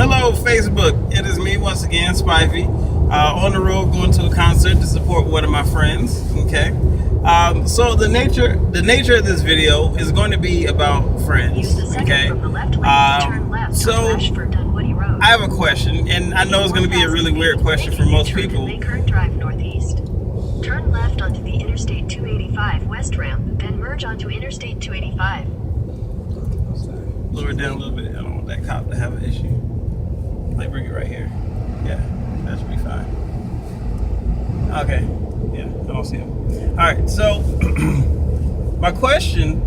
Hello, Facebook. It is me once again, Spivey. On the road, going to a concert to support one of my friends. Okay. So the nature of this video is going to be about friends. Okay. So I have a question, and I know it's going to be a really weird question for most people. Current Drive Northeast. Turn left onto the Interstate 285 West Ramp, then merge onto Interstate 285. Lower it down a little bit. I don't want that cop to have an issue. Like, bring it right here. Yeah, that should be fine. Okay. Yeah, I don't see him. All right. So, my question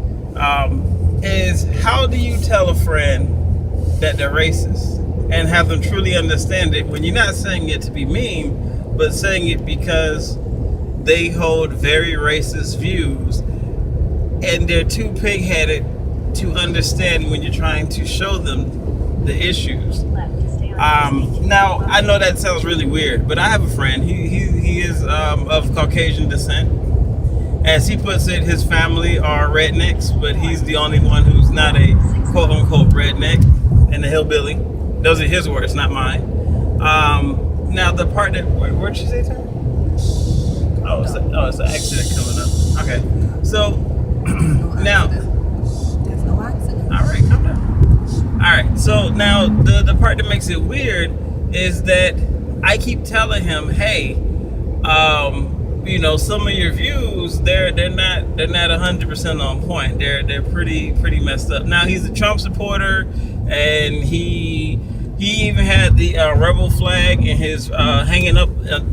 is, how do you tell a friend that they're racist and have them truly understand it when you're not saying it to be mean, but saying it because they hold very racist views and they're too pig-headed to understand when you're trying to show them the issues. Now, I know that sounds really weird, but I have a friend. He is of Caucasian descent. As he puts it, his family are rednecks, but he's the only one who's not a quote-unquote redneck and a hillbilly. Those are his words, not mine. Now, the part that... Where'd she say to her? Oh, it's an accident coming up. Okay. So, now... All right, calm down. All right, so now the part that makes it weird is that I keep telling him, hey, you know, some of your views they're not 100% on point. They're pretty messed up. Now he's a Trump supporter, and he even had the rebel flag in his hanging up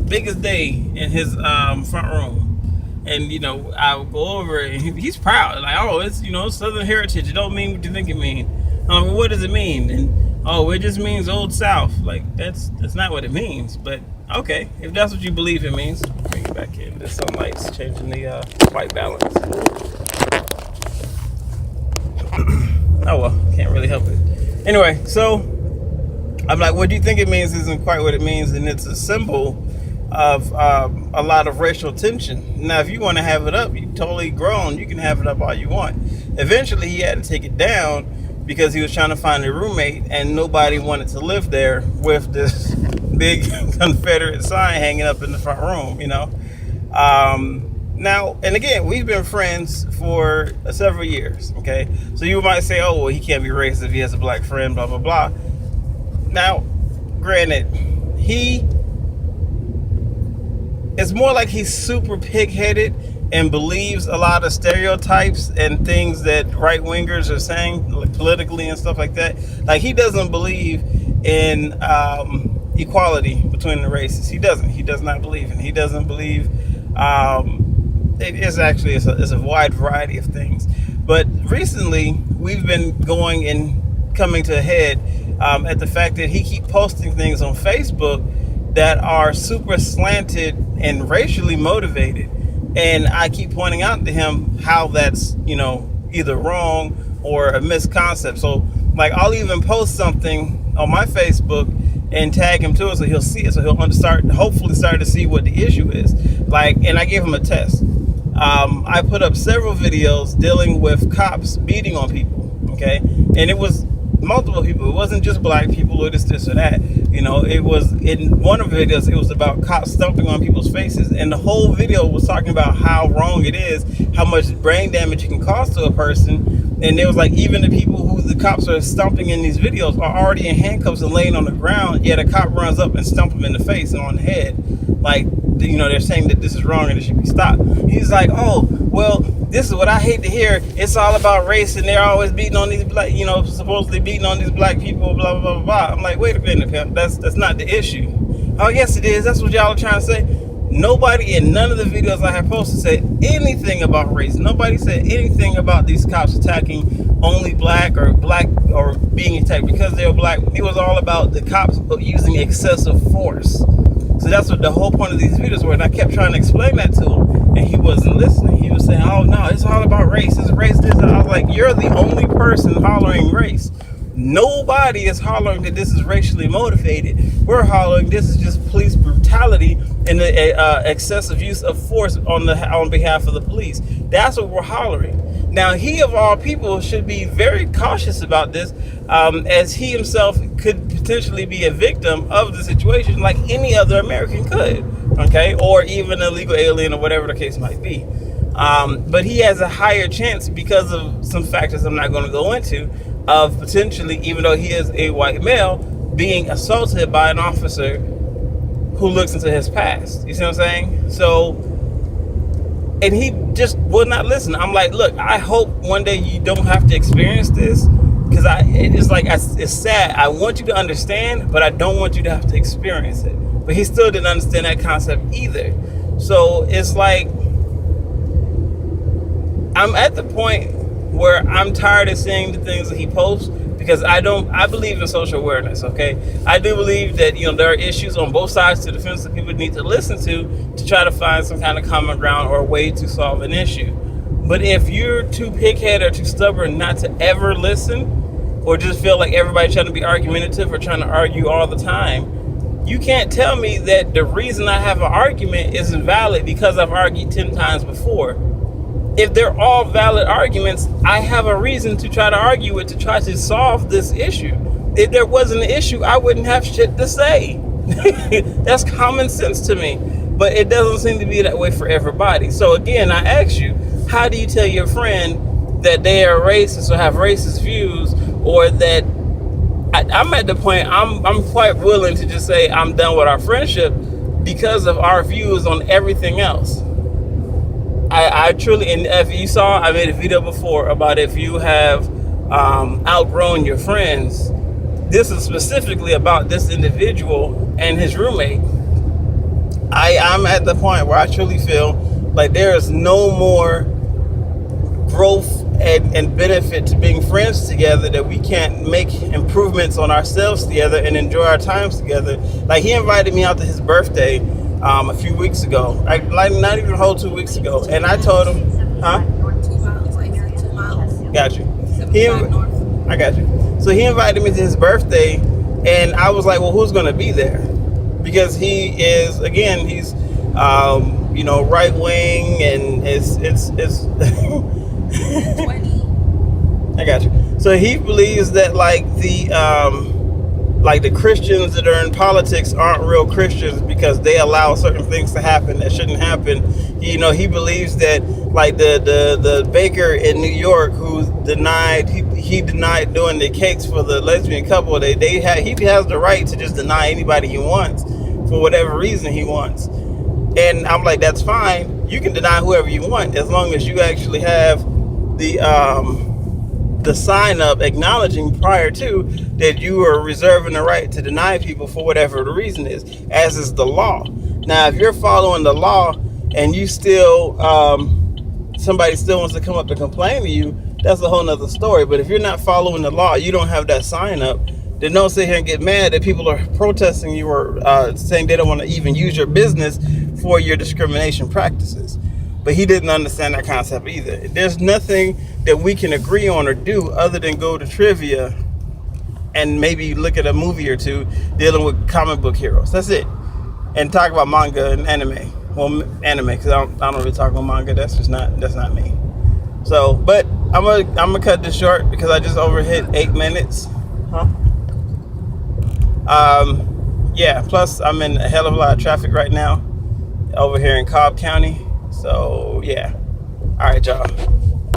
biggest day in his front room. And, you know, I would go over it, and he's proud. Like, oh, it's, you know, Southern heritage. It don't mean what you think it means. What does it mean? And, oh, it just means Old South. Like, that's not what it means. But, okay, if that's what you believe it means, bring it back in. The sunlight's changing the white balance. Oh, well, can't really help it. Anyway, so I'm like, what do you think it means isn't quite what it means. And it's a symbol of a lot of racial tension. Now, if you want to have it up, you're totally grown. You can have it up all you want. Eventually, he had to take it down because he was trying to find a roommate, and nobody wanted to live there with this big Confederate sign hanging up in the front room, you know. Now, and again, we've been friends for several years, okay? So you might say, oh, well, he can't be racist if he has a black friend, blah, blah, blah. Now, granted, it's more like he's super pig-headed and believes a lot of stereotypes and things that right-wingers are saying, like politically and stuff like that. Like, he doesn't believe in equality between the races. He doesn't. He does not believe in it. He doesn't believe... it's a wide variety of things. But recently, we've been going and coming to a head at the fact that he keeps posting things on Facebook that are super slanted and racially motivated. And I keep pointing out to him how that's, you know, either wrong or a misconcept. So, like, I'll even post something on my Facebook and tag him to it so he'll see it, so he'll hopefully start to see what the issue is. Like, and I gave him a test. I put up several videos dealing with cops beating on people, okay? And it was multiple people. It wasn't just black people or this or that. You know, it was, in one of the videos, it was about cops stomping on people's faces. And the whole video was talking about how wrong it is, how much brain damage it can cause to a person. And it was like, even the people who the cops are stomping in these videos are already in handcuffs and laying on the ground, yet a cop runs up and stomps them in the face and on the head. Like, you know, they're saying that this is wrong and it should be stopped. He's like, oh, well, this is what I hate to hear. It's all about race, and they're always beating on these black, you know, supposedly beating on these black people, blah, blah, blah, blah. I'm like, wait a minute, pimp. That's not the issue. Oh, yes, it is. That's what y'all are trying to say. Nobody in none of the videos I have posted said anything about race. Nobody said anything about these cops attacking only black or being attacked because they're black. It was all about the cops using excessive force. So that's what the whole point of these videos were. And I kept trying to explain that to him, and he wasn't listening. He was saying, oh, no, it's all about race. It's race this. And I was like, you're the only person hollering race. Nobody is hollering that this is racially motivated. We're hollering this is just police brutality and the excessive use of force on behalf of the police. That's what we're hollering. Now, he of all people should be very cautious about this, as he himself could potentially be a victim of the situation like any other American could, okay? Or even a illegal alien or whatever the case might be. But he has a higher chance because of some factors I'm not going to go into of potentially, even though he is a white male, being assaulted by an officer who looks into his past. You see what I'm saying? So, and he just would not listen. I'm like, look, I hope one day you don't have to experience this, because it's sad. I want you to understand, but I don't want you to have to experience it. But he still didn't understand that concept either. So it's like, I'm at the point where I'm tired of seeing the things that he posts, because I believe in social awareness, okay? I do believe that, there are issues on both sides to the fence that people need to listen to try to find some kind of common ground or a way to solve an issue. But if you're too pigheaded or too stubborn not to ever listen, or just feel like everybody's trying to be argumentative or trying to argue all the time, you can't tell me that the reason I have an argument isn't valid because I've argued 10 times before. If they're all valid arguments, I have a reason to try to argue it, to try to solve this issue. If there wasn't an issue, I wouldn't have shit to say. That's common sense to me. But it doesn't seem to be that way for everybody. So again, I ask you, how do you tell your friend that they are racist or have racist views, or that I'm at the point I'm quite willing to just say I'm done with our friendship because of our views on everything else. I truly, and if you saw, I made a video before about if you have outgrown your friends. This is specifically about this individual and his roommate. I'm at the point where I truly feel like there is no more growth and benefit to being friends together, that we can't make improvements on ourselves together and enjoy our times together. Like, he invited me out to his birthday a few weeks ago, like not even a whole 2 weeks ago, and I told him, 2 miles, like 2 miles. Got you. 75 north. I got you. So he invited me to his birthday, and I was like, well, who's going to be there? Because he is, again, he's, right wing, and it's 20. I got you. So he believes that like the Christians that are in politics aren't real Christians because they allow certain things to happen that shouldn't happen. He believes that like the baker in New York who denied doing the cakes for the lesbian couple, he has the right to just deny anybody he wants for whatever reason he wants. And I'm like, that's fine. You can deny whoever you want as long as you actually have the sign up acknowledging prior to that you are reserving the right to deny people for whatever the reason is, as is the law. Now, if you're following the law and you still somebody still wants to come up to complain to you, that's a whole nother story. But if you're not following the law, you don't have that sign up, then don't sit here and get mad that people are protesting you or saying they don't want to even use your business for your discrimination practices. But he didn't understand that concept either. There's nothing that we can agree on or do other than go to trivia and maybe look at a movie or two dealing with comic book heroes. That's it. And talk about manga and anime. Well, anime, because I don't really talk about manga. That's not me. So, but I'm gonna cut this short because I just overhit 8 minutes. Yeah, plus I'm in a hell of a lot of traffic right now over here in Cobb County. So yeah. All right, y'all.